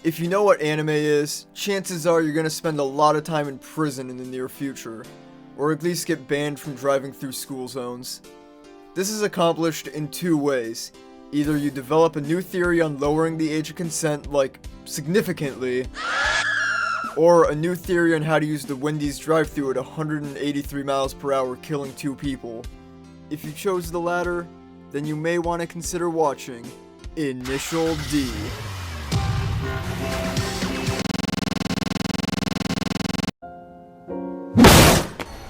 If you know what anime is, chances are you're gonna spend a lot of time in prison in the near future, or at least get banned from driving through school zones. This is accomplished in two ways. Either you develop a new theory on lowering the age of consent, like, significantly, or a new theory on how to use the Wendy's drive-thru at 183 miles per hour killing 2 people. If you chose the latter, then you may want to consider watching Initial D.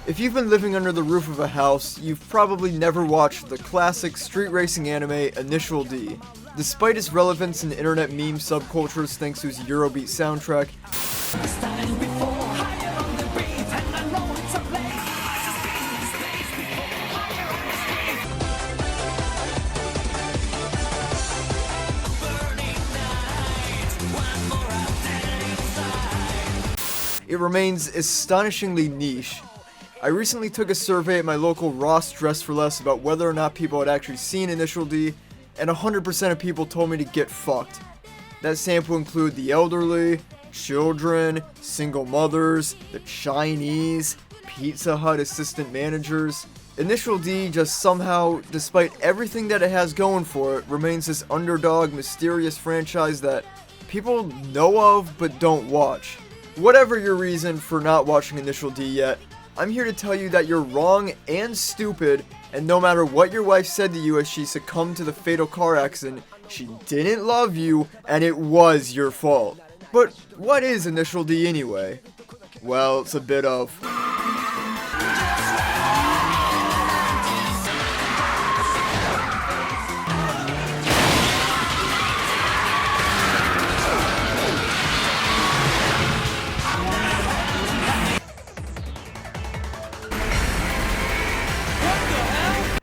If you've been living under the roof of a house, you've probably never watched the classic street racing anime Initial D. Despite its relevance in internet meme subcultures thanks to its Eurobeat soundtrack, it remains astonishingly niche. I recently took a survey at my local Ross Dress for Less about whether or not people had actually seen Initial D, and 100% of people told me to get fucked. That sample included the elderly, children, single mothers, the Chinese, Pizza Hut assistant managers. Initial D just somehow, despite everything that it has going for it, remains this underdog, mysterious franchise that people know of but don't watch. Whatever your reason for not watching Initial D yet, I'm here to tell you that you're wrong and stupid, and no matter what your wife said to you as she succumbed to the fatal car accident, she didn't love you, and it was your fault. But what is Initial D anyway? Well, it's a bit of...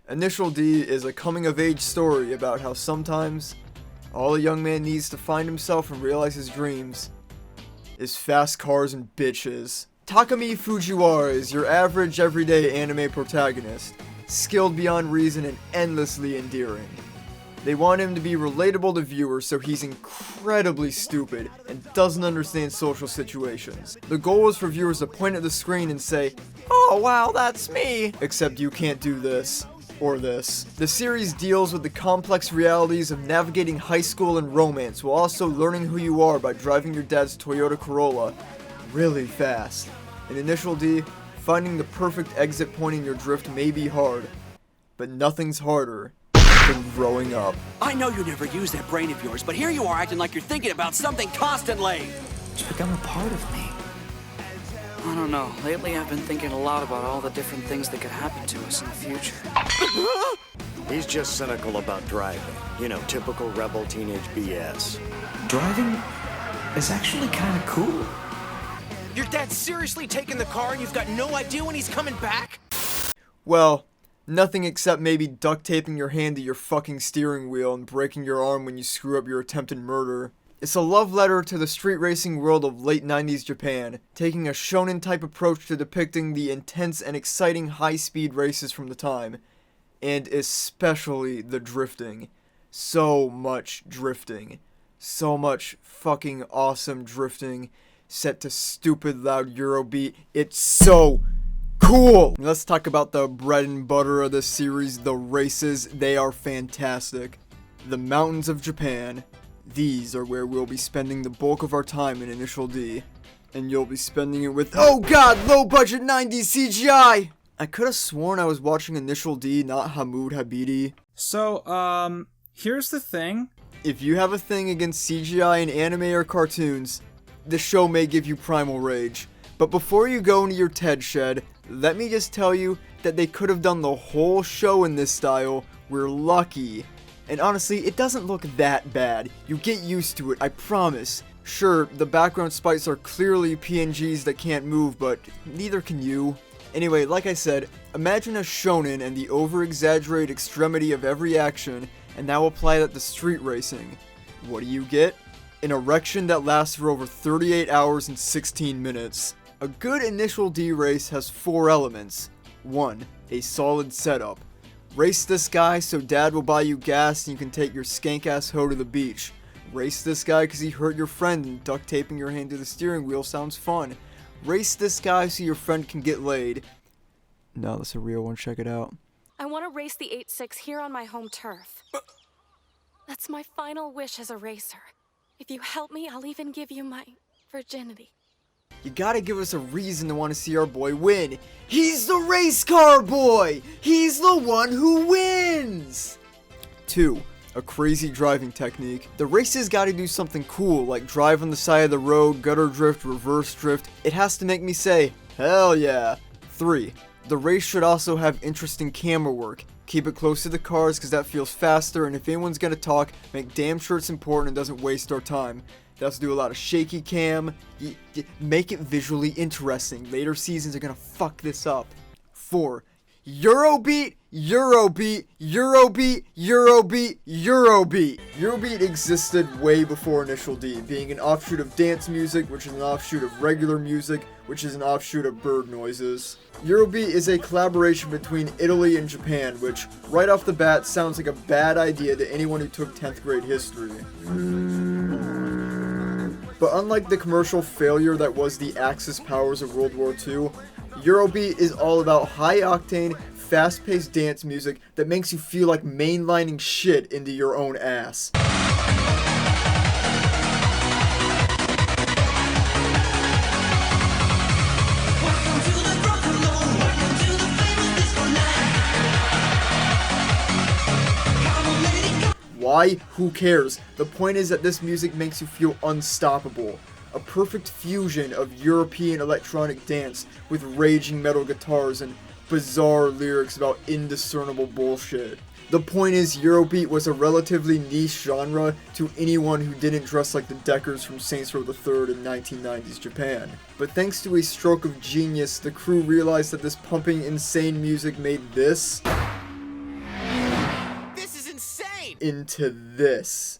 Initial D is a coming-of-age story about how sometimes all a young man needs to find himself and realize his dreams is fast cars and bitches. Takumi Fujiwara is your average, everyday anime protagonist, skilled beyond reason and endlessly endearing. They want him to be relatable to viewers, so he's incredibly stupid and doesn't understand social situations. The goal is for viewers to point at the screen and say, "Oh wow, that's me!" Except you can't do this. Or this. The series deals with the complex realities of navigating high school and romance while also learning who you are by driving your dad's Toyota Corolla really fast. In Initial D, finding the perfect exit point in your drift may be hard, but nothing's harder than growing up. I know you never use that brain of yours, but here you are acting like you're thinking about something constantly. It's become a part of me. I don't know. Lately I've been thinking a lot about all the different things that could happen to us in the future. He's just cynical about driving. You know, typical rebel teenage BS. Driving is actually kind of cool. Your dad's seriously taking the car and you've got no idea when he's coming back? Well, nothing except maybe duct taping your hand to your fucking steering wheel and breaking your arm when you screw up your attempted murder. It's a love letter to the street racing world of late 90s Japan, taking a shonen type approach to depicting the intense and exciting high-speed races from the time, and especially the drifting. So much drifting. So much fucking awesome drifting, set to stupid loud Eurobeat. It's so cool! Let's talk about the bread and butter of this series, the races. They are fantastic. The mountains of Japan. These are where we'll be spending the bulk of our time in Initial D. And you'll be spending it with, oh god, low budget 90s CGI! I could have sworn I was watching Initial D, not Hamoud Habidi. So, here's the thing. If you have a thing against CGI in anime or cartoons, the show may give you primal rage. But before you go into your TED shed, let me just tell you that they could have done the whole show in this style. We're lucky. And honestly, it doesn't look that bad. You get used to it, I promise. Sure, the background sprites are clearly PNGs that can't move, but neither can you. Anyway, like I said, imagine a shonen and the over-exaggerated extremity of every action, and now apply that to street racing. What do you get? An erection that lasts for over 38 hours and 16 minutes. A good Initial D race has 4 elements. 1. A solid setup. Race this guy so dad will buy you gas and you can take your skank ass hoe to the beach. Race this guy because he hurt your friend and duct taping your hand to the steering wheel sounds fun. Race this guy so your friend can get laid. No, that's a real one, check it out. I want to race the 8-6 here on my home turf. That's my final wish as a racer. If you help me, I'll even give you my virginity. You gotta give us a reason to want to see our boy win. He's the race car boy! He's the one who wins! 2. A crazy driving technique. The races gotta do something cool, like drive on the side of the road, gutter drift, reverse drift. It has to make me say, hell yeah. 3. The race should also have interesting camera work. Keep it close to the cars because that feels faster, and if anyone's gonna talk, make damn sure it's important and doesn't waste our time. They also do a lot of shaky cam. Make it visually interesting. Later seasons are gonna fuck this up. 4. Eurobeat, Eurobeat, Eurobeat, Eurobeat, Eurobeat. Eurobeat existed way before Initial D, being an offshoot of dance music, which is an offshoot of regular music, which is an offshoot of bird noises. Eurobeat is a collaboration between Italy and Japan, which, right off the bat, sounds like a bad idea to anyone who took 10th grade history. But unlike the commercial failure that was the Axis powers of World War II, Eurobeat is all about high-octane, fast-paced dance music that makes you feel like mainlining shit into your own ass. Why? Who cares? The point is that this music makes you feel unstoppable. A perfect fusion of European electronic dance with raging metal guitars and bizarre lyrics about indiscernible bullshit. The point is, Eurobeat was a relatively niche genre to anyone who didn't dress like the Deckers from Saints Row III in 1990s Japan. But thanks to a stroke of genius, the crew realized that this pumping, insane music made this into this.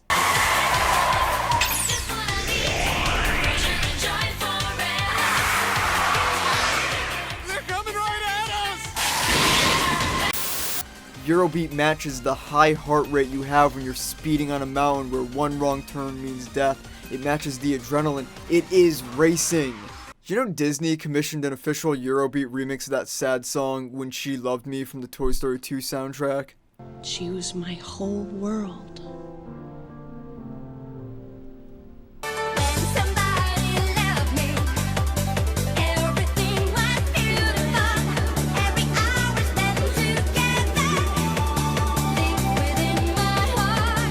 Eurobeat matches the high heart rate you have when you're speeding on a mountain where one wrong turn means death. It matches the adrenaline. It is racing. You know Disney commissioned an official Eurobeat remix of that sad song, When She Loved Me, from the Toy Story 2 soundtrack? She was my whole world.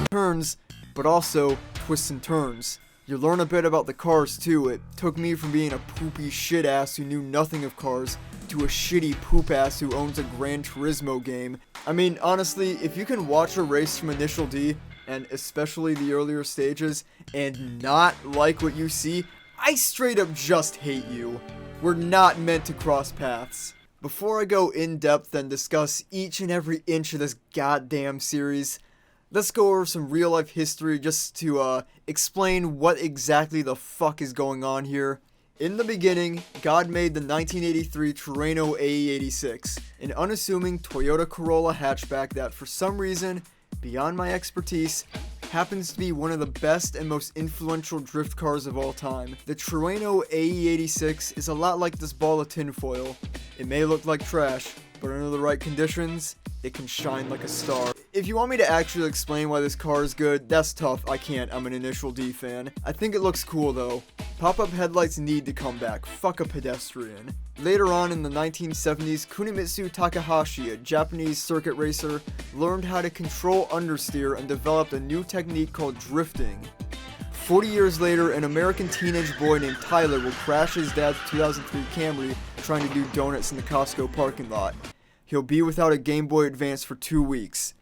Turns, but also twists and turns. You learn a bit about the cars too. It took me from being a poopy shit ass who knew nothing of cars to a shitty poop ass who owns a Gran Turismo game. I mean, honestly, if you can watch a race from Initial D, and especially the earlier stages, and not like what you see, I straight up just hate you. We're not meant to cross paths. Before I go in depth and discuss each and every inch of this goddamn series, let's go over some real life history just to explain what exactly the fuck is going on here. In the beginning, God made the 1983 Terreno AE86, an unassuming Toyota Corolla hatchback that for some reason, beyond my expertise, happens to be one of the best and most influential drift cars of all time. The Terreno AE86 is a lot like this ball of tinfoil. It may look like trash, but under the right conditions, it can shine like a star. If you want me to actually explain why this car is good, that's tough. I can't. I'm an Initial D fan. I think it looks cool though. Pop-up headlights need to come back. Fuck a pedestrian. Later on in the 1970s, Kunimitsu Takahashi, a Japanese circuit racer, learned how to control understeer and developed a new technique called drifting. 40 years later, an American teenage boy named Tyler will crash his dad's 2003 Camry trying to do donuts in the Costco parking lot. He'll be without a Game Boy Advance for 2 weeks.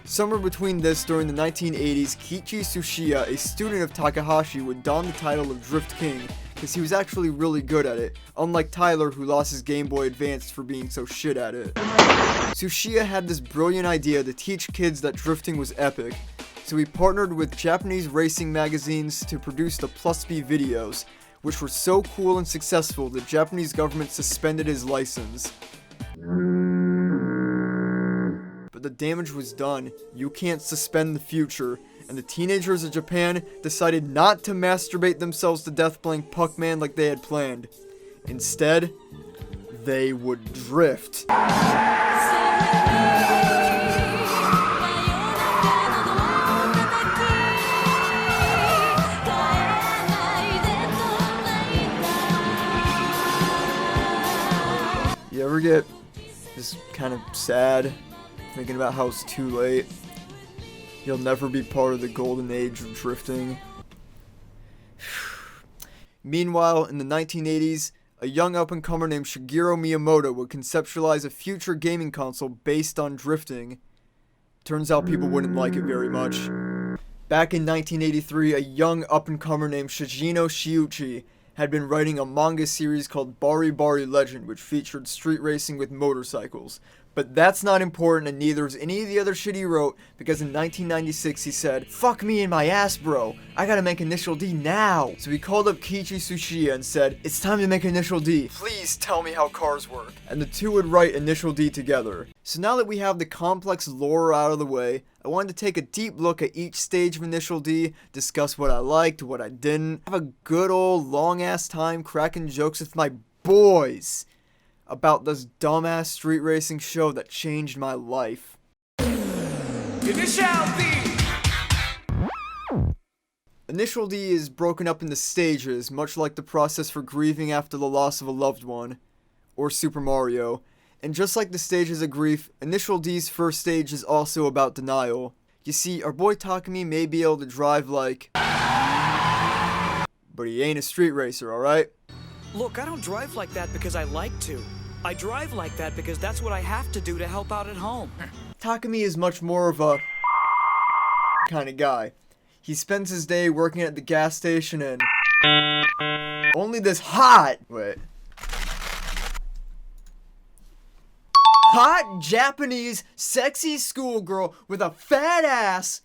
Somewhere between this, during the 1980s, Kiichi Tsuchiya, a student of Takahashi, would don the title of Drift King because he was actually really good at it, unlike Tyler who lost his Game Boy Advance for being so shit at it. Tsuchiya had this brilliant idea to teach kids that drifting was epic, so he partnered with Japanese racing magazines to produce the Plus B videos, which were so cool and successful the Japanese government suspended his license. But the damage was done. You can't suspend the future. and the teenagers of Japan decided not to masturbate themselves to death playing Puckman like they had planned. Instead, they would drift. You ever get just kind of sad thinking about how it's too late? You'll never be part of the golden age of drifting. Meanwhile, in the 1980s, a young up-and-comer named Shigeru Miyamoto would conceptualize a future gaming console based on drifting. Turns out people wouldn't like it very much. Back in 1983, a young up-and-comer named Shigino Shiuchi had been writing a manga series called Bari Bari Legend, which featured street racing with motorcycles. But that's not important, and neither is any of the other shit he wrote, because in 1996 he said, "Fuck me in my ass, bro. I gotta make Initial D now." So he called up Kiichi Tsuchiya and said, "It's time to make Initial D. Please tell me how cars work." And the two would write Initial D together. So now that we have the complex lore out of the way, I wanted to take a deep look at each stage of Initial D, discuss what I liked, what I didn't, have a good old long-ass time cracking jokes with my boys about this dumbass street racing show that changed my life. Initial D! Initial D is broken up into stages, much like the process for grieving after the loss of a loved one, or Super Mario. And just like the stages of grief, Initial D's first stage is also about denial. You see, our boy Takumi may be able to drive like, but he ain't a street racer, alright? Look, I don't drive like that because I like to. I drive like that because that's what I have to do to help out at home. Takumi is much more of a kind of guy. He spends his day working at the gas station and only this hot Japanese sexy schoolgirl with a fat ass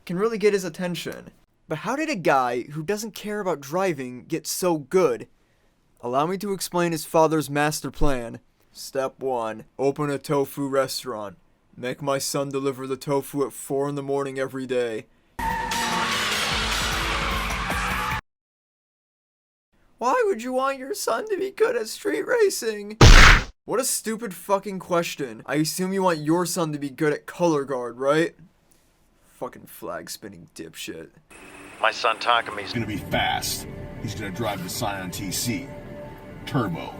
can really get his attention. But how did a guy who doesn't care about driving get so good? Allow me to explain his father's master plan. Step 1. Open a tofu restaurant. Make my son deliver the tofu at 4 in the morning every day. Why would you want your son to be good at street racing? What a stupid fucking question. I assume you want your son to be good at color guard, right? Fucking flag spinning dipshit. My son Takumi's gonna be fast. He's gonna drive the Scion TC. Turbo.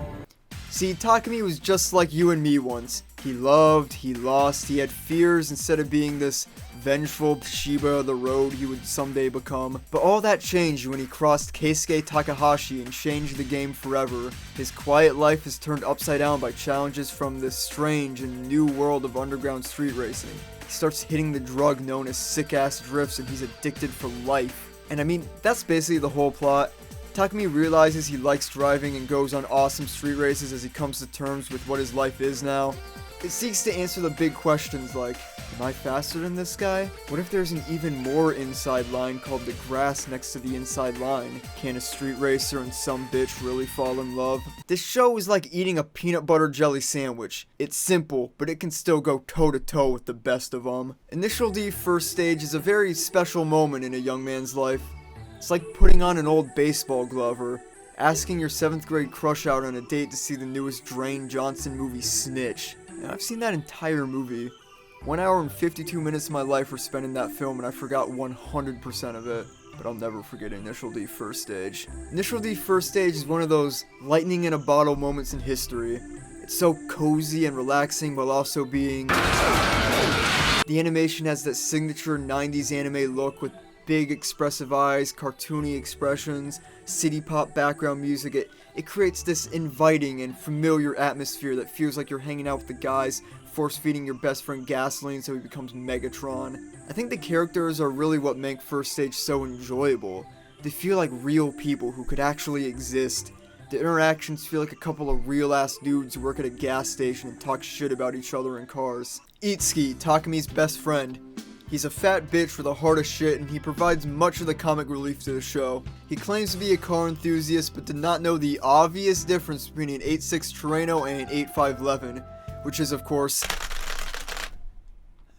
See, Takumi was just like you and me once. He loved, he lost, he had fears instead of being this vengeful Shiba of the road he would someday become. But all that changed when he crossed Keisuke Takahashi and changed the game forever. His quiet life is turned upside down by challenges from this strange and new world of underground street racing. He starts hitting the drug known as sick-ass drifts and he's addicted for life. And I mean, that's basically the whole plot. Takumi realizes he likes driving and goes on awesome street races as he comes to terms with what his life is now. It seeks to answer the big questions like, am I faster than this guy? What if there's an even more inside line called the grass next to the inside line? Can a street racer and some bitch really fall in love? This show is like eating a peanut butter jelly sandwich. It's simple, but it can still go toe to toe with the best of them. Initial D first stage is a very special moment in a young man's life. It's like putting on an old baseball glove or asking your 7th grade crush out on a date to see the newest Dwayne Johnson movie Snitch. And I've seen that entire movie. 1 hour and 52 minutes of my life were spent in that film and I forgot 100% of it. But I'll never forget Initial D first stage. Initial D first stage is one of those lightning in a bottle moments in history. It's so cozy and relaxing while also being... The animation has that signature 90s anime look with big expressive eyes, cartoony expressions, city pop background music. It creates this inviting and familiar atmosphere that feels like you're hanging out with the guys, force-feeding your best friend gasoline so he becomes Megatron. I think the characters are really what make first stage so enjoyable. They feel like real people who could actually exist. The interactions feel like a couple of real-ass dudes who work at a gas station and talk shit about each other in cars. Itsuki, Takumi's best friend. He's a fat bitch with a heart of shit and he provides much of the comic relief to the show. He claims to be a car enthusiast but did not know the obvious difference between an 8.6 Terreno and an 8.5 which is of course...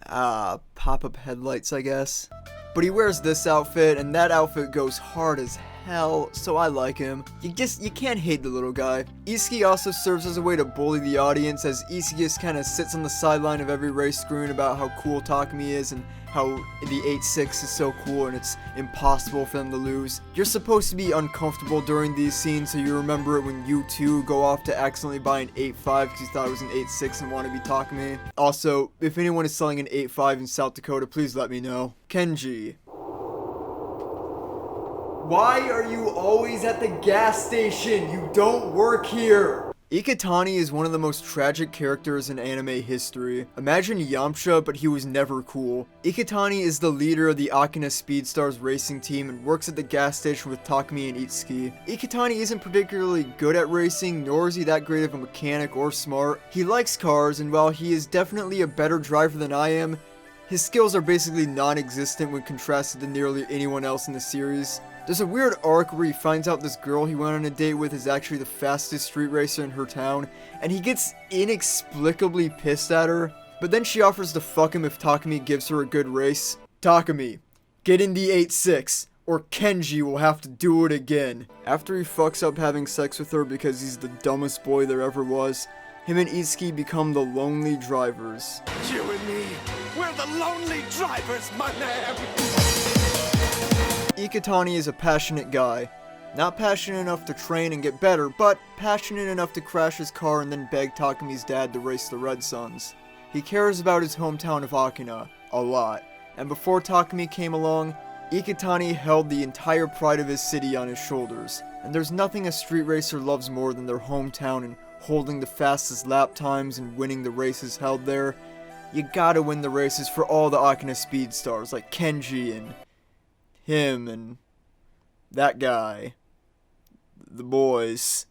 pop-up headlights, I guess. But he wears this outfit, and that outfit goes hard as hell, so I like him. You can't hate the little guy. Itsuki also serves as a way to bully the audience, as Itsuki just kind of sits on the sideline of every race screwing about how cool Takumi is and how the 8-6 is so cool and it's impossible for them to lose. You're supposed to be uncomfortable during these scenes, so you remember it when you too go off to accidentally buy an 8-5 because you thought it was an 8-6 and want to be Takumi. Also, if anyone is selling an 8-5 in South Dakota, please let me know. Kenji. Why are you always at the gas station? You don't work here! Ikitani is one of the most tragic characters in anime history. Imagine Yamcha, but he was never cool. Ikitani is the leader of the Akina Speedstars racing team and works at the gas station with Takumi and Itsuki. Ikitani isn't particularly good at racing, nor is he that great of a mechanic or smart. He likes cars, and while he is definitely a better driver than I am, his skills are basically non-existent when contrasted to nearly anyone else in the series. There's a weird arc where he finds out this girl he went on a date with is actually the fastest street racer in her town, and he gets inexplicably pissed at her, but then she offers to fuck him if Takumi gives her a good race. Takumi, get in the 8-6, or Kenji will have to do it again. After he fucks up having sex with her because he's the dumbest boy there ever was, him and Itsuki become the lonely drivers. You and me, we're the lonely drivers, my man! Ikitani is a passionate guy. Not passionate enough to train and get better, but passionate enough to crash his car and then beg Takumi's dad to race the Red Suns. He cares about his hometown of Akina a lot, and before Takumi came along, Ikitani held the entire pride of his city on his shoulders, and there's nothing a street racer loves more than their hometown and holding the fastest lap times and winning the races held there. You gotta win the races for all the Akina Speedstars like Kenji and him and that guy. The boys.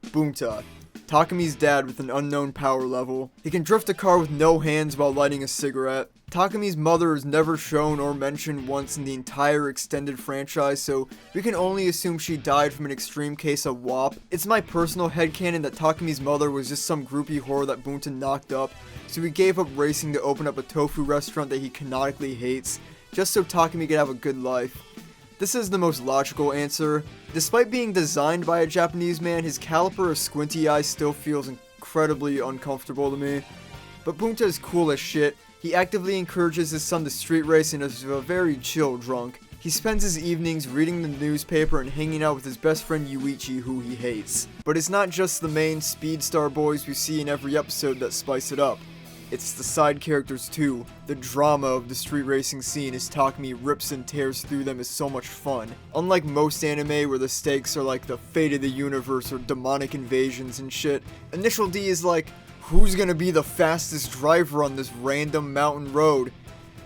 Bunta, Takumi's dad with an unknown power level. He can drift a car with no hands while lighting a cigarette. Takumi's mother is never shown or mentioned once in the entire extended franchise, so we can only assume she died from an extreme case of WAP. It's my personal headcanon that Takumi's mother was just some groupie whore that Bunta knocked up, so he gave up racing to open up a tofu restaurant that he canonically hates, just so Takumi could have a good life. This is the most logical answer. Despite being designed by a Japanese man, his caliper of squinty eyes still feels incredibly uncomfortable to me. But Bunta is cool as shit. He actively encourages his son to street race and is a very chill drunk. He spends his evenings reading the newspaper and hanging out with his best friend Yuichi, who he hates. But it's not just the main Speedstar boys we see in every episode that spice it up. It's the side characters too. The drama of the street racing scene as Takumi rips and tears through them is so much fun. Unlike most anime where the stakes are like the fate of the universe or demonic invasions and shit, Initial D is like, who's gonna be the fastest driver on this random mountain road?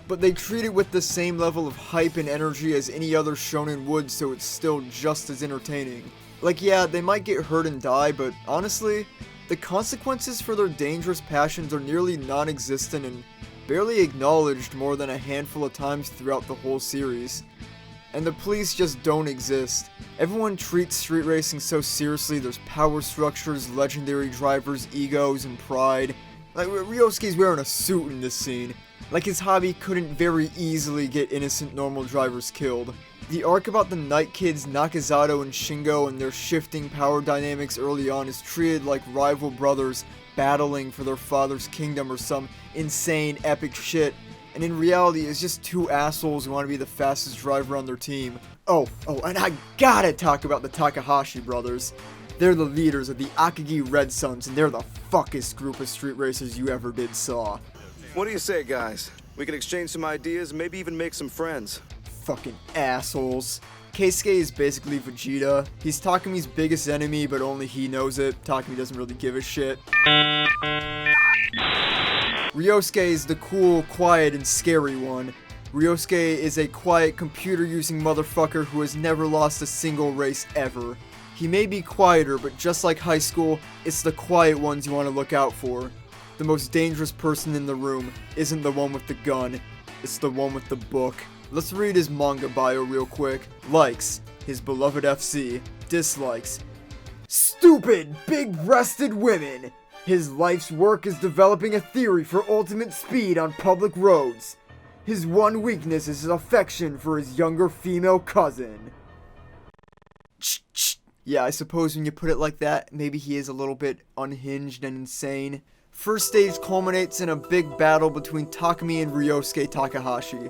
But they treat it with the same level of hype and energy as any other shonen would, so it's still just as entertaining. Like, yeah, they might get hurt and die, but honestly, the consequences for their dangerous passions are nearly non-existent and barely acknowledged more than a handful of times throughout the whole series. And the police just don't exist. Everyone treats street racing so seriously. There's power structures, legendary drivers, egos, and pride. Like, Ryosuke's wearing a suit in this scene. Like his hobby couldn't very easily get innocent normal drivers killed. The arc about the Night Kids Nakazato and Shingo and their shifting power dynamics early on is treated like rival brothers battling for their father's kingdom or some insane epic shit, and in reality it's just two assholes who want to be the fastest driver on their team. Oh, and I gotta talk about the Takahashi brothers. They're the leaders of the Akagi Red Suns, and they're the fuckest group of street racers you ever did saw. What do you say, guys? We can exchange some ideas, maybe even make some friends. Fucking assholes. Keisuke is basically Vegeta. He's Takumi's biggest enemy, but only he knows it. Takumi doesn't really give a shit. Ryosuke is the cool, quiet, and scary one. Ryosuke is a quiet, computer-using motherfucker who has never lost a single race ever. He may be quieter, but just like high school, it's the quiet ones you want to look out for. The most dangerous person in the room isn't the one with the gun, it's the one with the book. Let's read his manga bio real quick. Likes, his beloved FC. Dislikes, stupid, big-breasted women. His life's work is developing a theory for ultimate speed on public roads. His one weakness is his affection for his younger female cousin. Yeah, I suppose when you put it like that, maybe he is a little bit unhinged and insane. First stage culminates in a big battle between Takumi and Ryosuke Takahashi.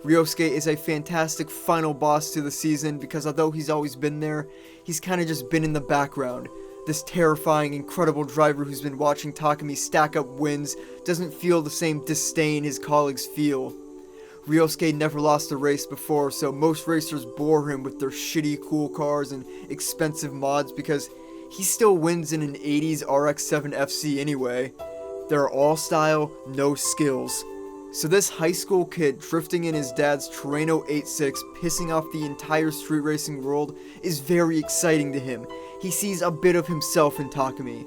Ryosuke is a fantastic final boss to the season because although he's always been there, he's kind of just been in the background. This terrifying, incredible driver who's been watching Takumi stack up wins doesn't feel the same disdain his colleagues feel. Ryosuke never lost a race before, so most racers bore him with their shitty cool cars and expensive mods because he still wins in an 80s RX-7 FC anyway. They're all style, no skills. So this high school kid drifting in his dad's Terreno 86, pissing off the entire street racing world, is very exciting to him. He sees a bit of himself in Takumi.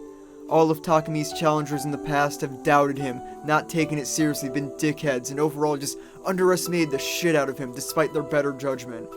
All of Takumi's challengers in the past have doubted him, not taken it seriously, been dickheads, and overall just underestimated the shit out of him despite their better judgment.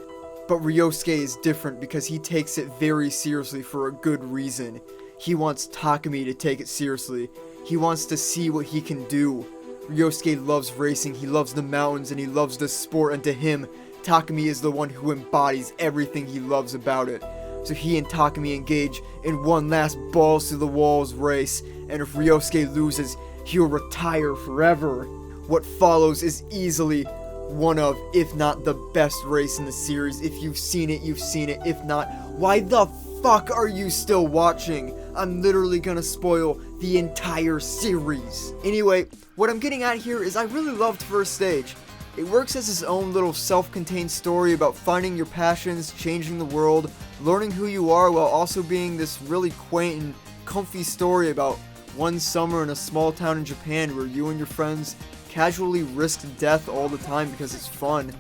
But Ryosuke is different because he takes it very seriously for a good reason. He wants Takumi to take it seriously. He wants to see what he can do. Ryosuke loves racing, he loves the mountains, and he loves the sport, and to him, Takumi is the one who embodies everything he loves about it. So he and Takumi engage in one last balls to the walls race, and if Ryosuke loses, he'll retire forever. What follows is easily one of, if not the best race in the series. If you've seen it, you've seen it. If not, why the fuck are you still watching? I'm literally gonna spoil the entire series. Anyway, what I'm getting at here is I really loved First Stage. It works as its own little self-contained story about finding your passions, changing the world, learning who you are, while also being this really quaint and comfy story about one summer in a small town in Japan where you and your friends casually risked death all the time because it's fun.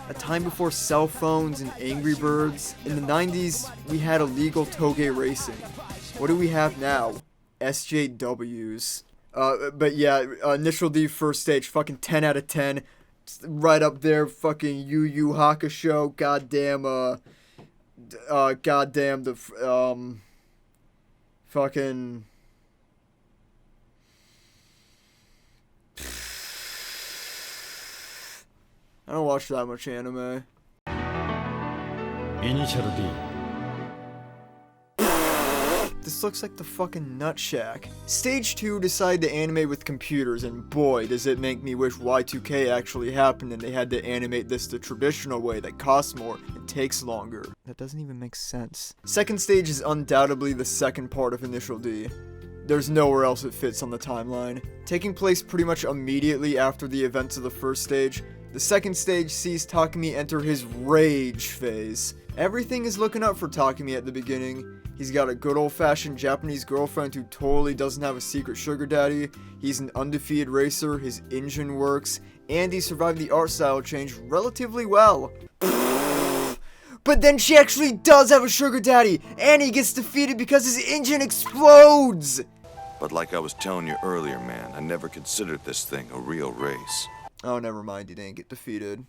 A time before cell phones and Angry Birds. In the 90s, we had illegal toge racing. What do we have now? SJWs. But yeah, Initial D First Stage, fucking 10 out of 10. Right up there, fucking Yu Yu Hakusho, goddamn, fucking... I don't watch that much anime. Initial D. This looks like the fucking Nut Shack. Stage 2 decided to animate with computers, and boy does it make me wish Y2K actually happened and they had to animate this the traditional way that costs more and takes longer. That doesn't even make sense. Second stage is undoubtedly the second part of Initial D. There's nowhere else it fits on the timeline. Taking place pretty much immediately after the events of the first stage, the second stage sees Takumi enter his rage phase. Everything is looking up for Takumi at the beginning. He's got a good old-fashioned Japanese girlfriend who totally doesn't have a secret sugar daddy. He's an undefeated racer, his engine works, and he survived the art style change relatively well. But then she actually does have a sugar daddy, and he gets defeated because his engine explodes! But like I was telling you earlier, man, I never considered this thing a real race. Oh, never mind, he didn't get defeated.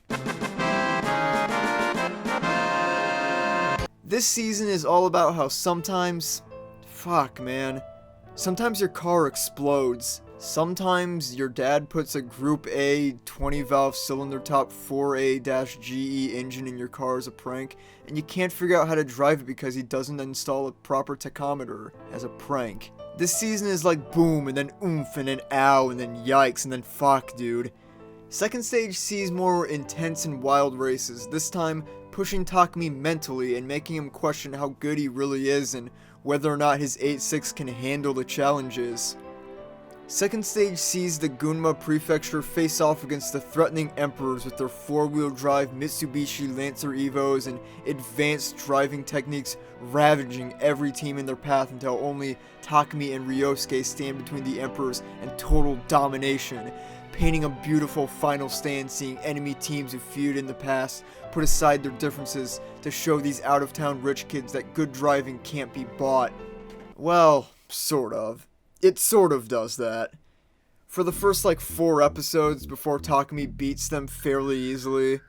This season is all about how sometimes... Fuck, man. Sometimes your car explodes. Sometimes your dad puts a Group A 20-valve cylinder top 4A-GE engine in your car as a prank, and you can't figure out how to drive it because he doesn't install a proper tachometer as a prank. This season is like boom, and then oomph, and then ow, and then yikes, and then fuck, dude. Second stage sees more intense and wild races, this time pushing Takumi mentally and making him question how good he really is and whether or not his 8.6 can handle the challenges. Second stage sees the Gunma Prefecture face off against the threatening Emperors with their 4-wheel drive Mitsubishi Lancer Evos and advanced driving techniques ravaging every team in their path until only Takumi and Ryosuke stand between the Emperors and total domination, painting a beautiful final stand seeing enemy teams who feuded in the past put aside their differences to show these out-of-town rich kids that good driving can't be bought. Well, sort of. It sort of does that. For the first 4 episodes before Takumi beats them fairly easily,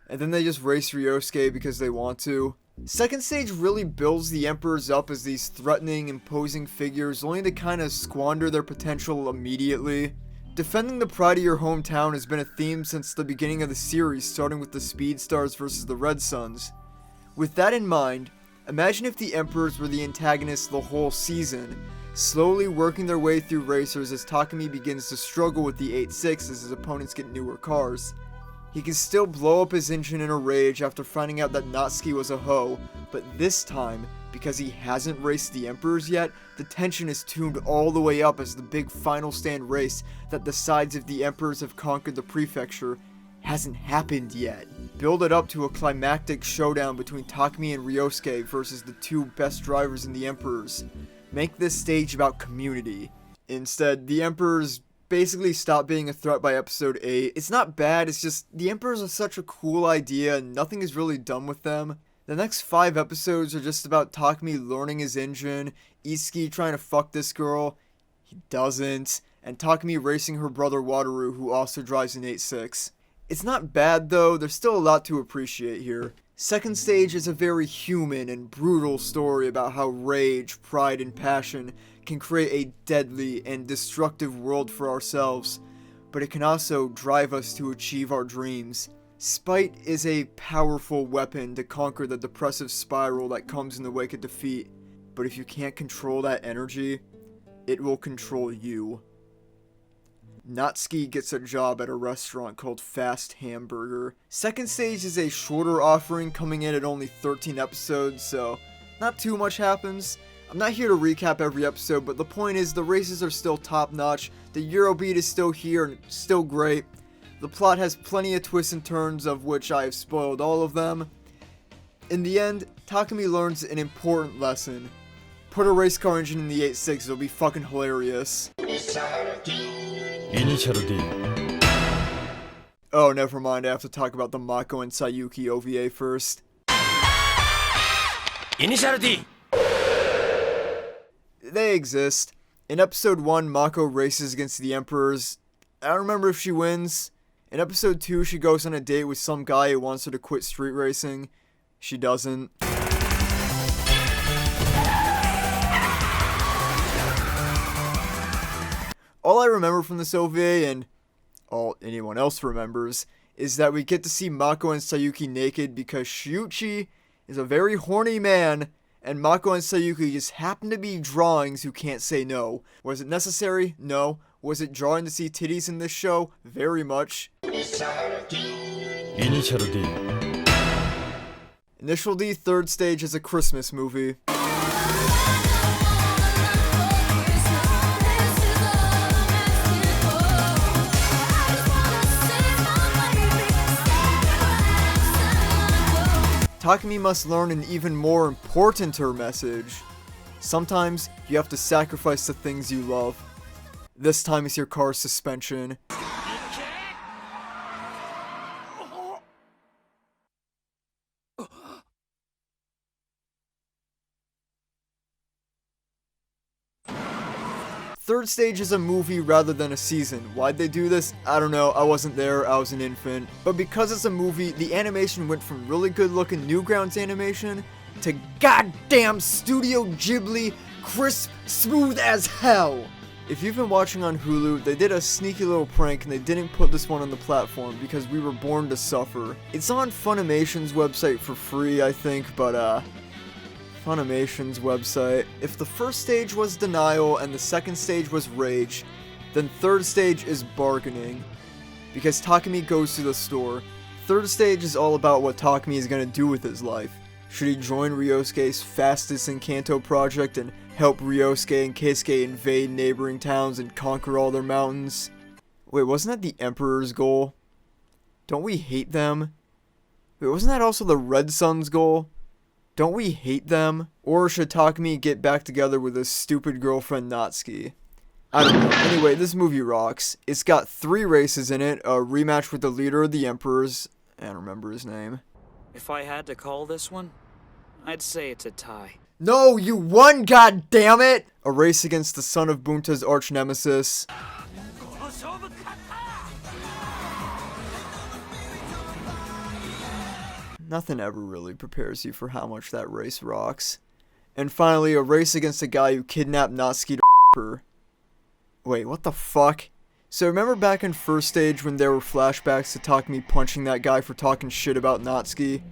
and then they just race Ryosuke because they want to. Second stage really builds the Emperors up as these threatening, imposing figures, only to kind of squander their potential immediately. Defending the pride of your hometown has been a theme since the beginning of the series, starting with the Speed Stars versus the Red Suns. With that in mind, imagine if the Emperors were the antagonists the whole season, slowly working their way through racers as Takumi begins to struggle with the 8.6 as his opponents get newer cars. He can still blow up his engine in a rage after finding out that Natsuki was a hoe, but this time, because he hasn't raced the Emperors yet, the tension is tuned all the way up as the big final stand race that decides if the Emperors have conquered the prefecture hasn't happened yet. Build it up to a climactic showdown between Takumi and Ryosuke versus the two best drivers in the Emperors. Make this stage about community. Instead, the Emperors basically stop being a threat by episode 8. It's not bad, it's just the Emperors are such a cool idea and nothing is really done with them. The next 5 episodes are just about Takumi learning his engine, Itsuki trying to fuck this girl, he doesn't, and Takumi racing her brother Wataru, who also drives an 8.6. It's not bad though, there's still a lot to appreciate here. Second stage is a very human and brutal story about how rage, pride, and passion can create a deadly and destructive world for ourselves, but it can also drive us to achieve our dreams. Spite is a powerful weapon to conquer the depressive spiral that comes in the wake of defeat, but if you can't control that energy, it will control you. Natsuki gets a job at a restaurant called Fast Hamburger. Second stage is a shorter offering, coming in at only 13 episodes, so not too much happens. I'm not here to recap every episode, but the point is the races are still top notch, the Eurobeat is still here and still great. The plot has plenty of twists and turns, of which I have spoiled all of them. In the end, Takumi learns an important lesson. Put a race car engine in the 8.6, it'll be fucking hilarious. Initial D. Oh, never mind, I have to talk about the Mako and Sayuki OVA first. Initial D! They exist. In episode 1, Mako races against the Emperors. I don't remember if she wins. In episode 2, she goes on a date with some guy who wants her to quit street racing. She doesn't. All I remember from this OVA, and all anyone else remembers, is that we get to see Mako and Sayuki naked because Shuichi is a very horny man, and Mako and Sayuki just happen to be drawings who can't say no. Was it necessary? No. Was it jarring to see titties in this show? Very much. Initial D. Initial D third stage is a Christmas movie. Takumi must learn an even more importanter message. Sometimes you have to sacrifice the things you love. This time it's your car's suspension. Third stage is a movie rather than a season. Why'd they do this? I don't know, I wasn't there, I was an infant. But because it's a movie, the animation went from really good looking Newgrounds animation to goddamn Studio Ghibli, crisp, smooth as hell. If you've been watching on Hulu, they did a sneaky little prank and they didn't put this one on the platform because we were born to suffer. It's on Funimation's website for free, I think, but Funimation's website. If the first stage was denial and the second stage was rage, then third stage is bargaining. Because Takumi goes to the store. Third stage is all about what Takumi is going to do with his life. Should he join Ryosuke's Fastest in Kanto project and help Ryosuke and Keisuke invade neighboring towns and conquer all their mountains? Wait, wasn't that the Emperor's goal? Don't we hate them? Wait, wasn't that also the Red Sun's goal? Don't we hate them? Or should Takumi get back together with his stupid girlfriend Natsuki? I don't know. Anyway, this movie rocks. It's got 3 races in it, a rematch with the leader of the Emperors. I don't remember his name. If I had to call this one, I'd say it's a tie. No, you won, goddammit! A race against the son of Bunta's arch nemesis. Nothing ever really prepares you for how much that race rocks. And finally, a race against a guy who kidnapped Natsuki to her. Wait, what the fuck? So remember back in first stage when there were flashbacks to Takumi punching that guy for talking shit about Natsuki?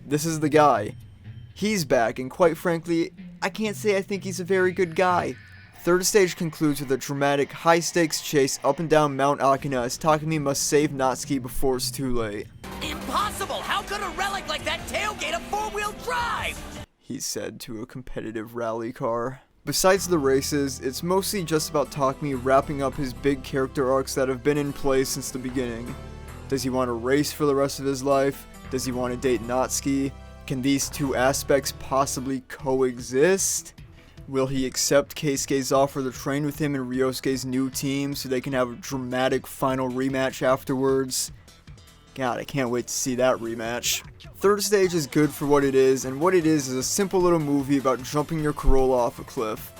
This is the guy. He's back, and quite frankly, I can't say I think he's a very good guy. Third stage concludes with a dramatic, high-stakes chase up and down Mount Akina as Takumi must save Natsuki before it's too late. Impossible! How could a relic like that tailgate a four-wheel drive? He said to a competitive rally car. Besides the races, it's mostly just about Takumi wrapping up his big character arcs that have been in place since the beginning. Does he want to race for the rest of his life? Does he want to date Natsuki? Can these two aspects possibly coexist? Will he accept Keisuke's offer to train with him in Ryosuke's new team so they can have a dramatic final rematch afterwards? God, I can't wait to see that rematch. Third stage is good for what it is, and what it is a simple little movie about jumping your Corolla off a cliff.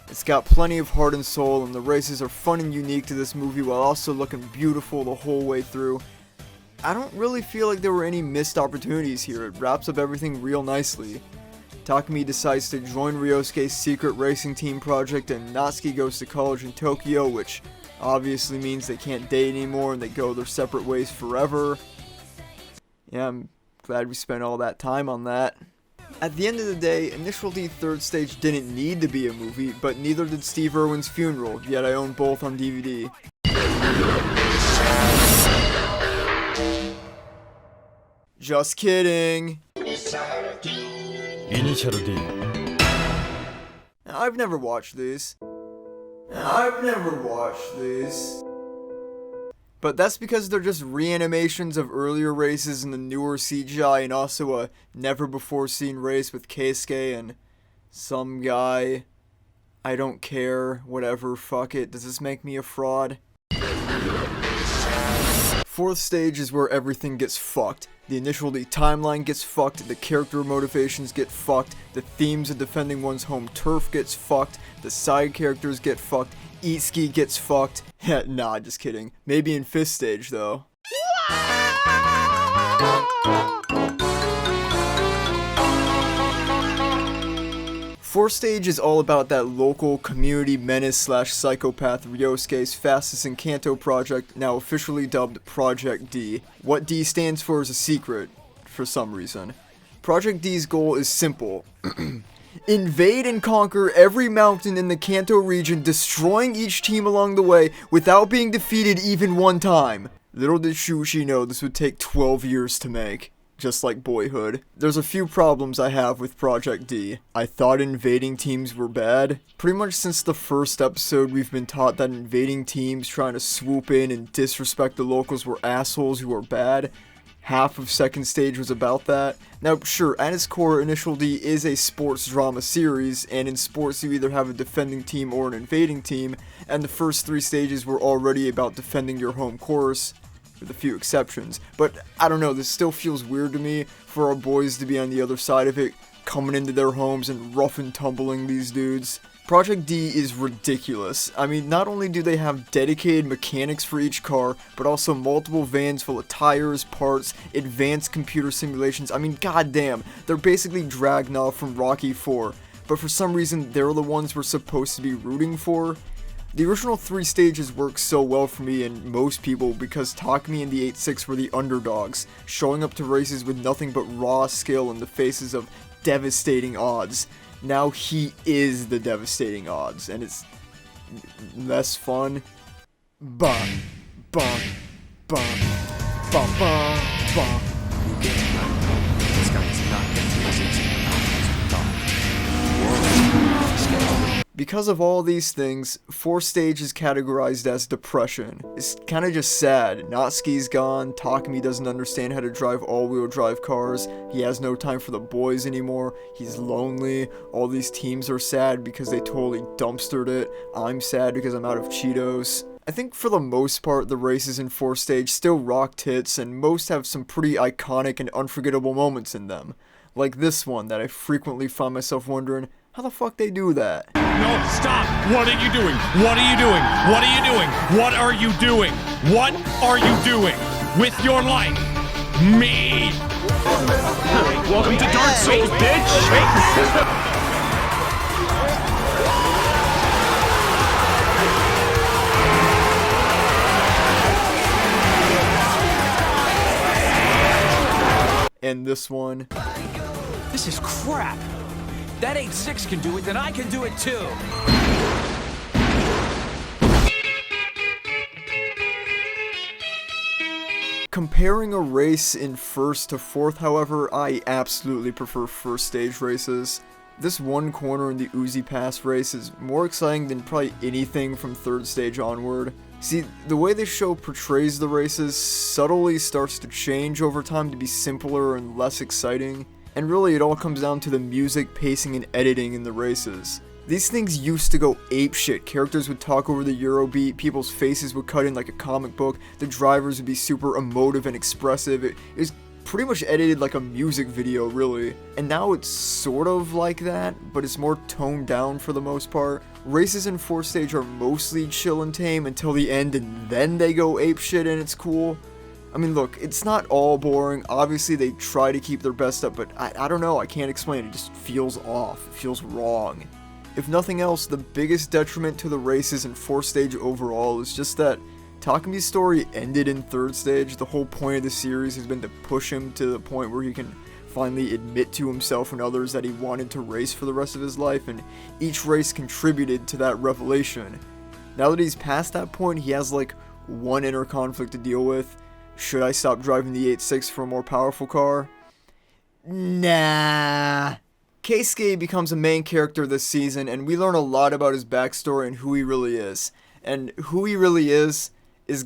It's got plenty of heart and soul, and the races are fun and unique to this movie while also looking beautiful the whole way through. I don't really feel like there were any missed opportunities here. It wraps up everything real nicely. Takumi decides to join Ryosuke's secret racing team project, and Natsuki goes to college in Tokyo, which obviously means they can't date anymore and they go their separate ways forever. Yeah, I'm glad we spent all that time on that. At the end of the day, Initial D Third Stage didn't need to be a movie, but neither did Steve Irwin's Funeral, yet I own both on DVD. Just kidding. Initial D. I've never watched these. But that's because they're just reanimations of earlier races in the newer CGI, and also a never-before-seen race with Keisuke and some guy. I don't care, whatever, fuck it. Does this make me a fraud? Fourth stage is where everything gets fucked. The Initial D timeline gets fucked, the character motivations get fucked, the themes of defending one's home turf gets fucked, the side characters get fucked, Itsuki gets fucked. Nah, just kidding. Maybe in fifth stage, though. Fourth stage is all about that local community menace slash psychopath Ryosuke's fastest in Kanto project, now officially dubbed Project D. What D stands for is a secret, for some reason. Project D's goal is simple. Invade and conquer every mountain in the Kanto region, destroying each team along the way without being defeated even one time. Little did Shushi know this would take 12 years to make. Just like Boyhood. There's a few problems I have with Project D. I thought invading teams were bad. Pretty much since the first episode, we've been taught that invading teams trying to swoop in and disrespect the locals were assholes who are bad. Half of second stage was about that. Now, sure, at its core, Initial D is a sports drama series, and in sports you either have a defending team or an invading team, and the first 3 stages were already about defending your home course, with a few exceptions. But I don't know, this still feels weird to me for our boys to be on the other side of it, coming into their homes and rough and tumbling these dudes. Project D is ridiculous. I mean, not only do they have dedicated mechanics for each car, but also multiple vans full of tires, parts, advanced computer simulations. I mean, goddamn, they're basically Dragnov from Rocky IV, but for some reason they're the ones we're supposed to be rooting for. The original 3 stages work so well for me and most people because Takumi and the 8-6 were the underdogs, showing up to races with nothing but raw skill in the faces of devastating odds. Now he is the devastating odds, and it's less fun. Bum, bum, bum, bum, bum, bum. This guy is not getting easy. Because of all these things, 4th stage is categorized as depression. It's kinda just sad. Natsuki's gone, Takumi doesn't understand how to drive all-wheel drive cars, he has no time for the boys anymore, he's lonely, all these teams are sad because they totally dumpstered it, I'm sad because I'm out of Cheetos. I think for the most part, the races in 4th stage still rock tits, and most have some pretty iconic and unforgettable moments in them. Like this one that I frequently find myself wondering, how the fuck they do that? No, stop! What are you doing? What are you doing? What are you doing? What are you doing? What are you doing with your life? Me! Welcome to Dark Souls, bitch! and this one. This is crap. That 8.6 can do it, then I can do it too. Comparing a race in first to fourth, however, I absolutely prefer first stage races. This one corner in the Uzi Pass race is more exciting than probably anything from third stage onward. See, the way this show portrays the races subtly starts to change over time to be simpler and less exciting, and really it all comes down to the music, pacing, and editing in the races. These things used to go apeshit. Characters would talk over the Eurobeat, people's faces would cut in like a comic book, the drivers would be super emotive and expressive. It was pretty much edited like a music video, really. And now it's sort of like that, but it's more toned down for the most part. Races in fourth stage are mostly chill and tame until the end, and then they go apeshit and it's cool. I mean, look, it's not all boring. Obviously, they try to keep their best up, but I don't know, I can't explain it. It just feels off. It feels wrong. If nothing else, the biggest detriment to the races in fourth stage overall is just that Takami's story ended in third stage. The whole point of the series has been to push him to the point where he can finally admit to himself and others that he wanted to race for the rest of his life, and each race contributed to that revelation. Now that he's past that point, he has like one inner conflict to deal with. Should I stop driving the 8.6 for a more powerful car? Nah. Keisuke becomes a main character this season, and we learn a lot about his backstory and who he really is. And who he really is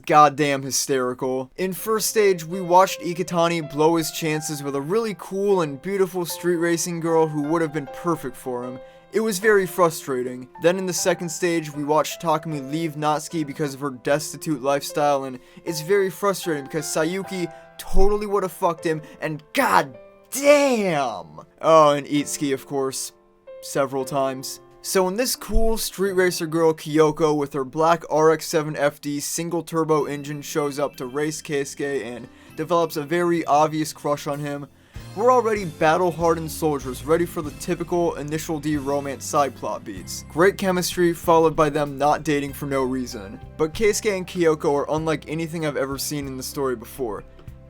goddamn hysterical. In first stage, we watched Ikitani blow his chances with a really cool and beautiful street racing girl who would have been perfect for him. It was very frustrating. Then in the second stage, we watched Takami leave Natsuki because of her destitute lifestyle, and it's very frustrating because Sayuki totally would have fucked him, and god damn! Oh, and Itsuki, of course, several times. So when this cool street racer girl Kyoko with her black RX-7 FD single turbo engine shows up to race Keisuke and develops a very obvious crush on him, we're already battle-hardened soldiers ready for the typical initial D romance side plot beats. Great chemistry followed by them not dating for no reason. But Keisuke and Kyoko are unlike anything I've ever seen in the story before.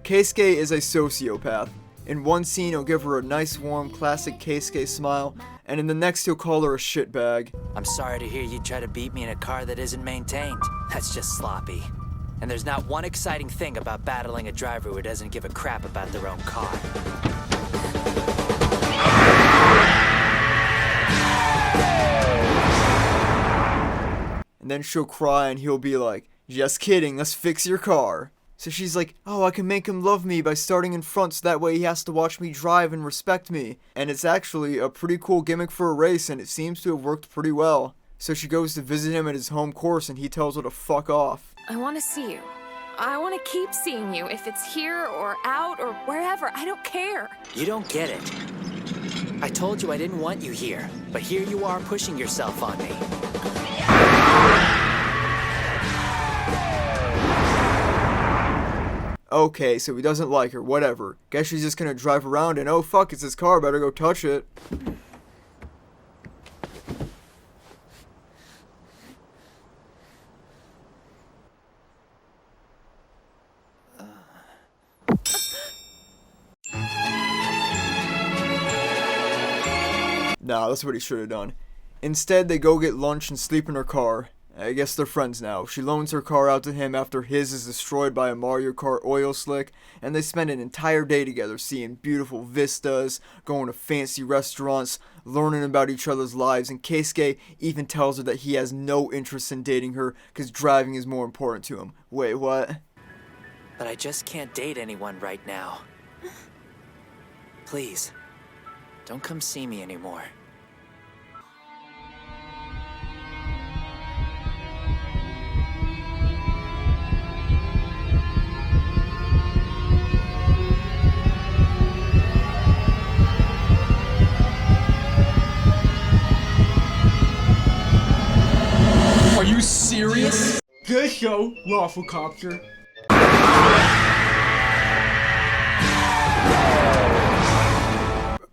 Keisuke is a sociopath. In one scene, he'll give her a nice, warm, classic Keisuke smile, and in the next, he'll call her a shitbag. I'm sorry to hear you try to beat me in a car that isn't maintained. That's just sloppy. And there's not one exciting thing about battling a driver who doesn't give a crap about their own car. And then she'll cry and he'll be like, just kidding, let's fix your car. So she's like, oh, I can make him love me by starting in front so that way he has to watch me drive and respect me. And it's actually a pretty cool gimmick for a race, and it seems to have worked pretty well. So she goes to visit him at his home course and he tells her to fuck off. I want to see you. I want to keep seeing you. If it's here or out or wherever, I don't care. You don't get it. I told you I didn't want you here, but here you are pushing yourself on me. Okay, so he doesn't like her, whatever. Guess she's just gonna drive around and oh fuck, it's his car, better go touch it. Nah, that's what he should have done. Instead, they go get lunch and sleep in her car. I guess they're friends now. She loans her car out to him after his is destroyed by a Mario Kart oil slick, and they spend an entire day together seeing beautiful vistas, going to fancy restaurants, learning about each other's lives, and Keisuke even tells her that he has no interest in dating her because driving is more important to him. Wait, what? But I just can't date anyone right now. Please, don't come see me anymore. Are you serious? Good show, Lawful Copter.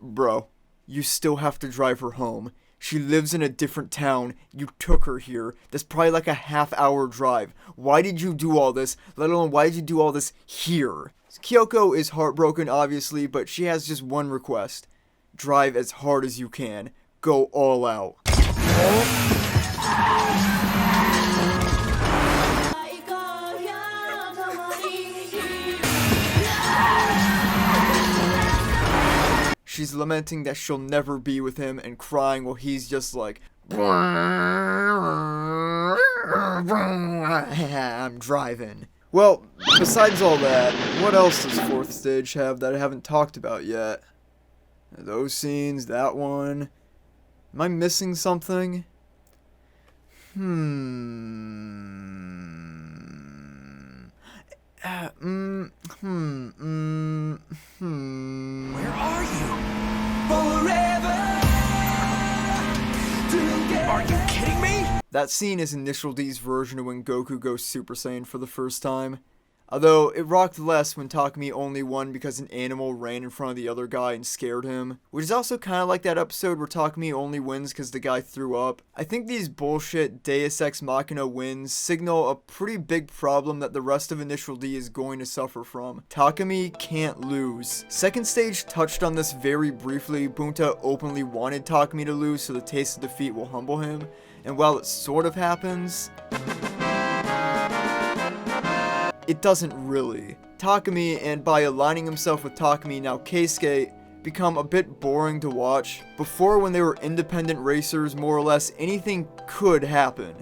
Bro, you still have to drive her home. She lives in a different town. You took her here. That's probably like a half-hour drive. Why did you do all this? Let alone, why did you do all this here? Kyoko is heartbroken, obviously, but she has just one request. Drive as hard as you can. Go all out. She's lamenting that she'll never be with him and crying while he's just like, I'm driving. Well, besides all that, what else does fourth stage have that I haven't talked about yet? Those scenes, that one. Am I missing something? Where are you? Forever. Are you kidding me? That scene is Initial D's version of when Goku goes Super Saiyan for the first time. Although, it rocked less when Takumi only won because an animal ran in front of the other guy and scared him. Which is also kind of like that episode where Takumi only wins because the guy threw up. I think these bullshit Deus Ex Machina wins signal a pretty big problem that the rest of Initial D is going to suffer from. Takumi can't lose. Second stage touched on this very briefly. Bunta openly wanted Takumi to lose so the taste of defeat will humble him. And while it sort of happens, it doesn't really. Takumi, and by aligning himself with Takumi, now Keisuke, become a bit boring to watch. Before, when they were independent racers, more or less anything could happen.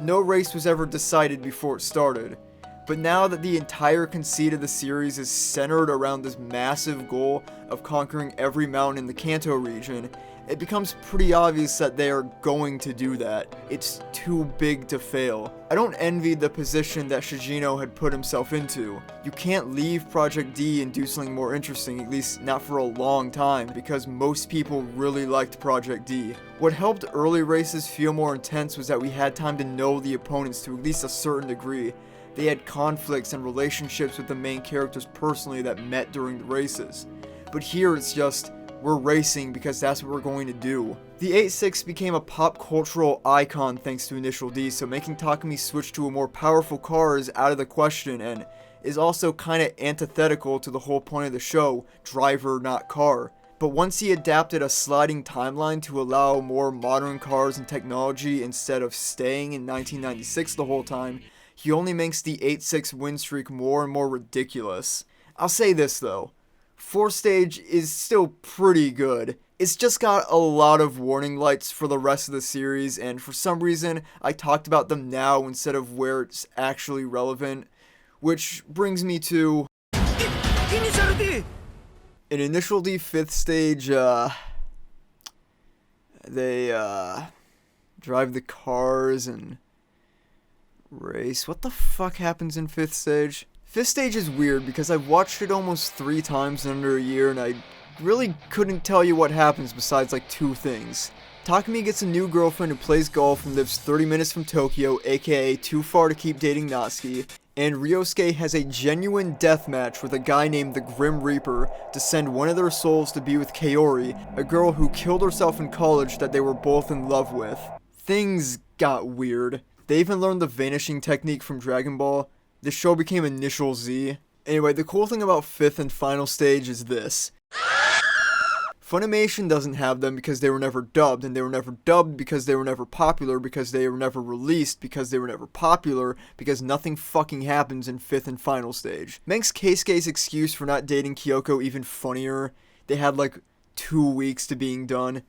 No race was ever decided before it started. But now that the entire conceit of the series is centered around this massive goal of conquering every mountain in the Kanto region, it becomes pretty obvious that they are going to do that. It's too big to fail. I don't envy the position that Shigino had put himself into. You can't leave Project D and do something more interesting, at least not for a long time, because most people really liked Project D. What helped early races feel more intense was that we had time to know the opponents to at least a certain degree. They had conflicts and relationships with the main characters personally that met during the races. But here it's just, we're racing because that's what we're going to do. The 8-6 became a pop cultural icon thanks to Initial D, so making Takumi switch to a more powerful car is out of the question and is also kinda antithetical to the whole point of the show, driver not car. But once he adapted a sliding timeline to allow more modern cars and technology instead of staying in 1996 the whole time, he only makes the 8-6 win streak more and more ridiculous. I'll say this though. 4th stage is still pretty good. It's just got a lot of warning lights for the rest of the series, and for some reason, I talked about them now instead of where it's actually relevant. Which brings me to... In Initial D 5th stage, they, drive the cars and race. What the fuck happens in 5th stage? 5th stage is weird because I've watched it almost 3 times in under a year and I really couldn't tell you what happens besides like 2 things. Takumi gets a new girlfriend who plays golf and lives 30 minutes from Tokyo, aka too far to keep dating Natsuki, and Ryosuke has a genuine deathmatch with a guy named the Grim Reaper to send one of their souls to be with Kaori, a girl who killed herself in college that they were both in love with. Things got weird. They even learned the vanishing technique from Dragon Ball. The show became Initial Z. Anyway, the cool thing about 5th and final stage is this. Funimation doesn't have them because they were never dubbed, and they were never dubbed because they were never popular, because they were never released, because they were never popular, because nothing fucking happens in 5th and final stage. Makes Keisuke's excuse for not dating Kyoko even funnier. They had like 2 weeks to being done.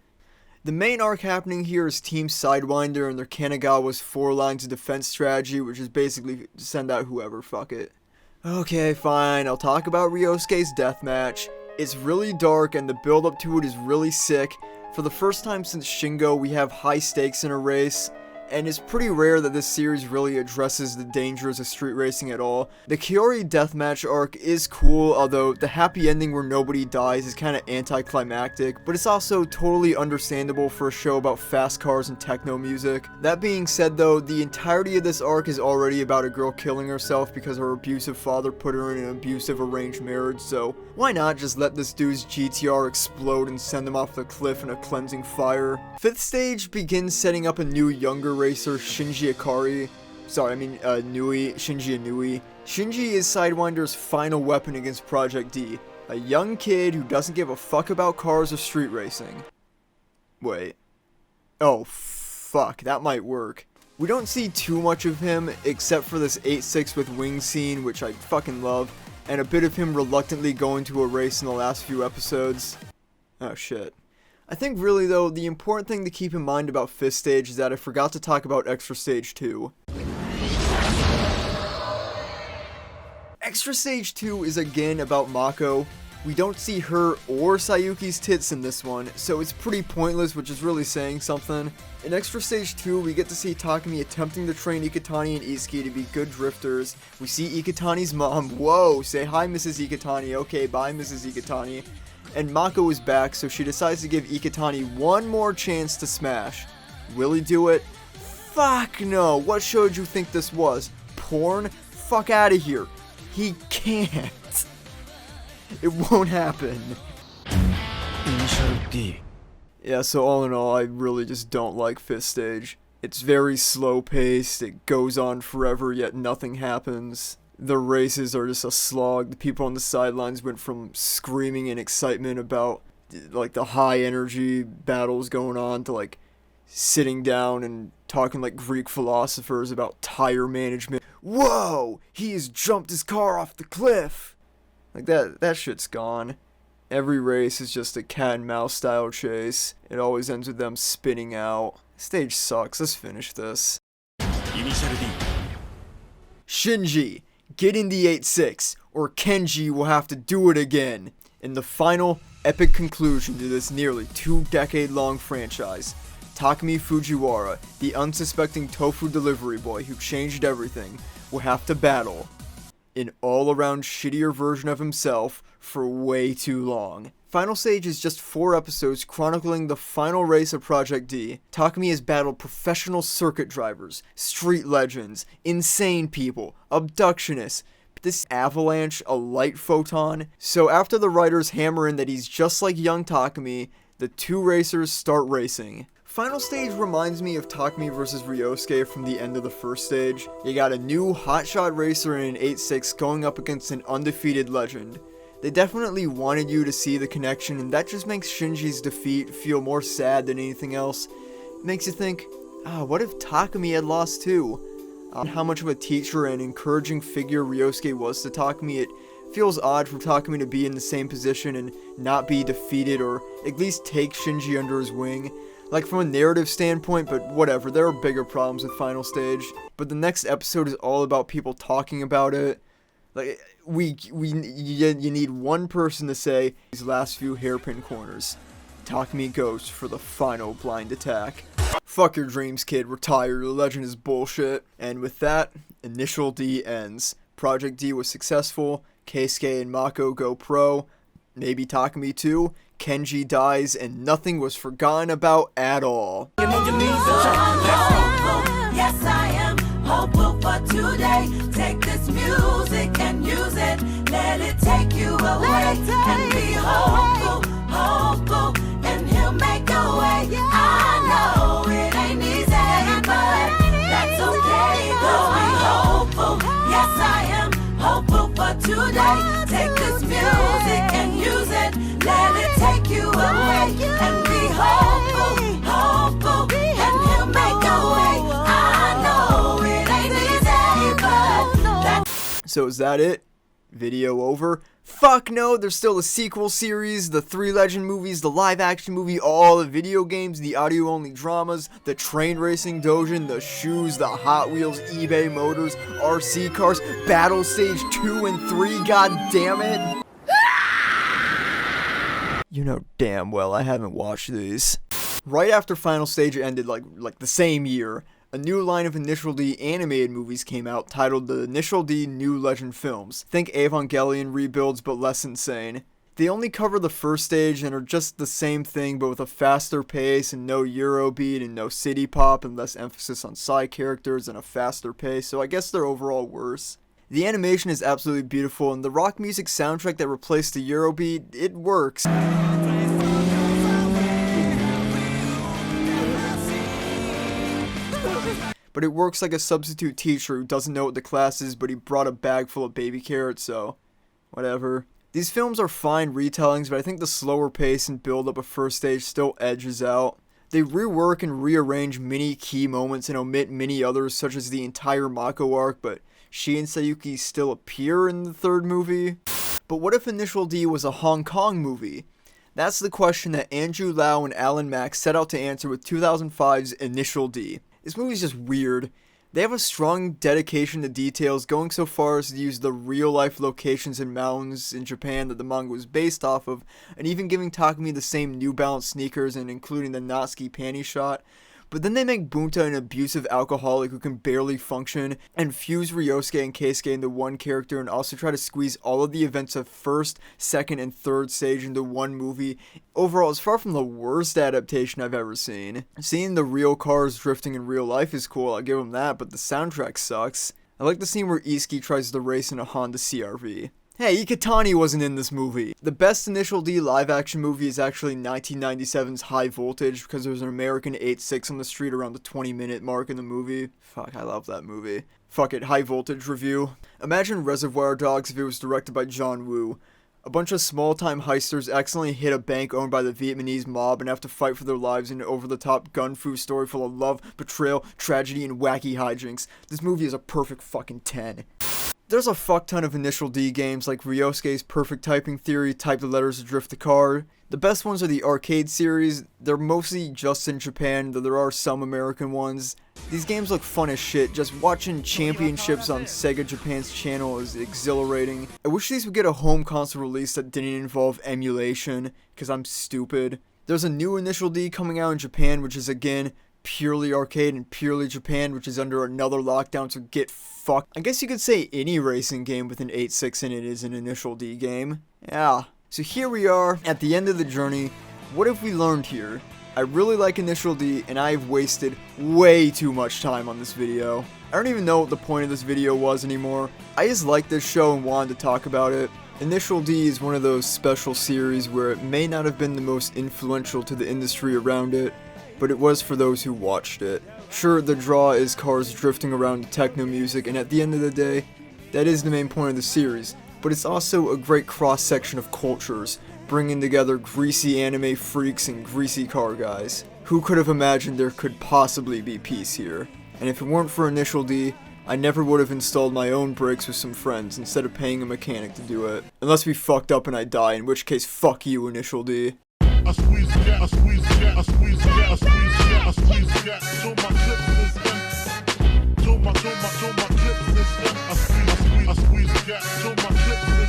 The main arc happening here is Team Sidewinder and their Kanagawa's 4 lines of defense strategy, which is basically send out whoever, fuck it. Okay, fine, I'll talk about Ryosuke's deathmatch. It's really dark and the build up to it is really sick. For the first time since Shingo, we have high stakes in a race. And it's pretty rare that this series really addresses the dangers of street racing at all. The Kaori deathmatch arc is cool, although the happy ending where nobody dies is kinda anticlimactic, but it's also totally understandable for a show about fast cars and techno music. That being said though, the entirety of this arc is already about a girl killing herself because her abusive father put her in an abusive arranged marriage, so why not just let this dude's GTR explode and send him off the cliff in a cleansing fire? 5th stage begins setting up a new younger racer, Shinji Ikari. Shinji Inui. Shinji is Sidewinder's final weapon against Project D, a young kid who doesn't give a fuck about cars or street racing. Wait. Oh, fuck, that might work. We don't see too much of him, except for this 8-6 with wings scene, which I fucking love, and a bit of him reluctantly going to a race in the last few episodes. Oh shit. I think really though, the important thing to keep in mind about 5th stage is that I forgot to talk about Extra Stage 2. Extra Stage 2 is again about Mako. We don't see her or Sayuki's tits in this one, so it's pretty pointless, which is really saying something. In Extra Stage 2, we get to see Takumi attempting to train Ikutani and Itsuki to be good drifters. We see Ikutani's mom, whoa, say hi Mrs. Ikutani, okay, bye Mrs. Ikutani. And Mako is back, so she decides to give Ikutani one more chance to smash. Will he do it? Fuck no, what show did you think this was? Porn? Fuck out of here. He can't. It won't happen. Yeah, so all in all, I really just don't like 5th stage. It's very slow paced, it goes on forever, yet nothing happens. The races are just a slog. The people on the sidelines went from screaming in excitement about like the high energy battles going on to like sitting down and talking like Greek philosophers about tire management. Whoa! He has jumped his car off the cliff! Like that shit's gone. Every race is just a cat and mouse style chase. It always ends with them spinning out. Stage sucks, let's finish this. Shinji, get in the 8-6, or Kenji will have to do it again. In the final, epic conclusion to this nearly 2-decade-long franchise, Takumi Fujiwara, the unsuspecting tofu delivery boy who changed everything, will have to battle an all-around shittier version of himself for way too long. Final Stage is just 4 episodes chronicling the final race of Project D. Takumi has battled professional circuit drivers, street legends, insane people, abductionists, this avalanche, a light photon. So after the writers hammer in that he's just like young Takumi, the 2 racers start racing. Final Stage reminds me of Takumi vs. Ryosuke from the end of the 1st stage. You got a new hotshot racer in an 8-6 going up against an undefeated legend. They definitely wanted you to see the connection, and that just makes Shinji's defeat feel more sad than anything else. It makes you think, what if Takumi had lost too? How much of a teacher and encouraging figure Ryosuke was to Takumi, it feels odd for Takumi to be in the same position and not be defeated, or at least take Shinji under his wing. Like from a narrative standpoint, but whatever, there are bigger problems with Final Stage. But the next episode is all about people talking about it. Like, you need one person to say these last few hairpin corners. Takumi goes for the final blind attack. Fuck your dreams, kid, retire, the legend is bullshit. And with that, Initial D ends. Project D was successful, Keisuke and Mako go pro, maybe Takumi too, Kenji dies, and nothing was forgotten about at all. Yes, I am hopeful for today. Take this music and use it. Let it take you away. And be hopeful, hopeful, and he'll make a way. I know it ain't easy, but that's okay. Cause we hopeful. Yes, I am hopeful for today. Take this music and use it. Let it take you away. And be hopeful, hopeful, and he'll make a way. I know it ain't easy, but that's... So is that it? Video over? Fuck no, there's still a sequel series, the 3 Legend movies, the live action movie, all the video games, the audio only dramas, the train racing doujin, the shoes, the Hot Wheels, eBay motors, RC cars, Battle Stage 2 and 3, god damn it. You know damn well I haven't watched these. Right after Final Stage ended, like the same year, a new line of Initial D animated movies came out titled the Initial D New Legend Films. Think Evangelion rebuilds but less insane. They only cover the 1st stage and are just the same thing but with a faster pace and no Eurobeat and no city pop and less emphasis on side characters and a faster pace, so I guess they're overall worse. The animation is absolutely beautiful, and the rock music soundtrack that replaced the Eurobeat, it works. But but it works like a substitute teacher who doesn't know what the class is, but he brought a bag full of baby carrots, so whatever. These films are fine retellings, but I think the slower pace and build up of First Stage still edges out. They rework and rearrange many key moments and omit many others, such as the entire Mako arc, but she and Sayuki still appear in the third movie. But what if Initial D was a Hong Kong movie? That's the question that Andrew Lau and Alan Mack set out to answer with 2005's Initial D. This movie's just weird. They have a strong dedication to details, going so far as to use the real-life locations and mountains in Japan that the manga was based off of, and even giving Takumi the same New Balance sneakers and including the Natsuki panty shot. But then they make Bunta an abusive alcoholic who can barely function, and fuse Ryosuke and Keisuke into one character, and also try to squeeze all of the events of first, second, and third stage into one movie. Overall, it's far from the worst adaptation I've ever seen. Seeing the real cars drifting in real life is cool, I'll give them that, but the soundtrack sucks. I like the scene where Izuki tries to race in a Honda CR-V. Hey, Ikitani wasn't in this movie. The best Initial D live-action movie is actually 1997's High Voltage, because there's an American 8.6 on the street around the 20-minute mark in the movie. Fuck, I love that movie. Fuck it, High Voltage review. Imagine Reservoir Dogs if it was directed by John Woo. A bunch of small-time heisters accidentally hit a bank owned by the Vietnamese mob and have to fight for their lives in an over-the-top gun-fu story full of love, betrayal, tragedy, and wacky hijinks. This movie is a perfect fucking 10. There's a fuck ton of Initial D games like Ryosuke's Perfect Typing Theory, Type the Letters to Drift the Car. The best ones are the arcade series. They're mostly just in Japan, though there are some American ones. These games look fun as shit. Just watching championships on Sega Japan's channel is exhilarating. I wish these would get a home console release that didn't involve emulation, because I'm stupid. There's a new Initial D coming out in Japan, which is again purely arcade and purely Japan, which is under another lockdown, so get fucked. I guess you could say any racing game with an 8.6 in it is an Initial D game. Yeah. So here we are, at the end of the journey. What have we learned here? I really like Initial D, and I've wasted way too much time on this video. I don't even know what the point of this video was anymore. I just like this show and wanted to talk about it. Initial D is one of those special series where it may not have been the most influential to the industry around it, but it was for those who watched it. Sure, the draw is cars drifting around to techno music, and at the end of the day, that is the main point of the series, but it's also a great cross-section of cultures, bringing together greasy anime freaks and greasy car guys. Who could have imagined there could possibly be peace here? And if it weren't for Initial D, I never would have installed my own brakes with some friends instead of paying a mechanic to do it. Unless we fucked up and I die, in which case fuck you, Initial D. I squeeze cat, I squeeze cat, I squeeze cat, I squeeze cat, I squeeze cat, till my clips is empty. Till my clips is empty. I squeeze cat, till my clips is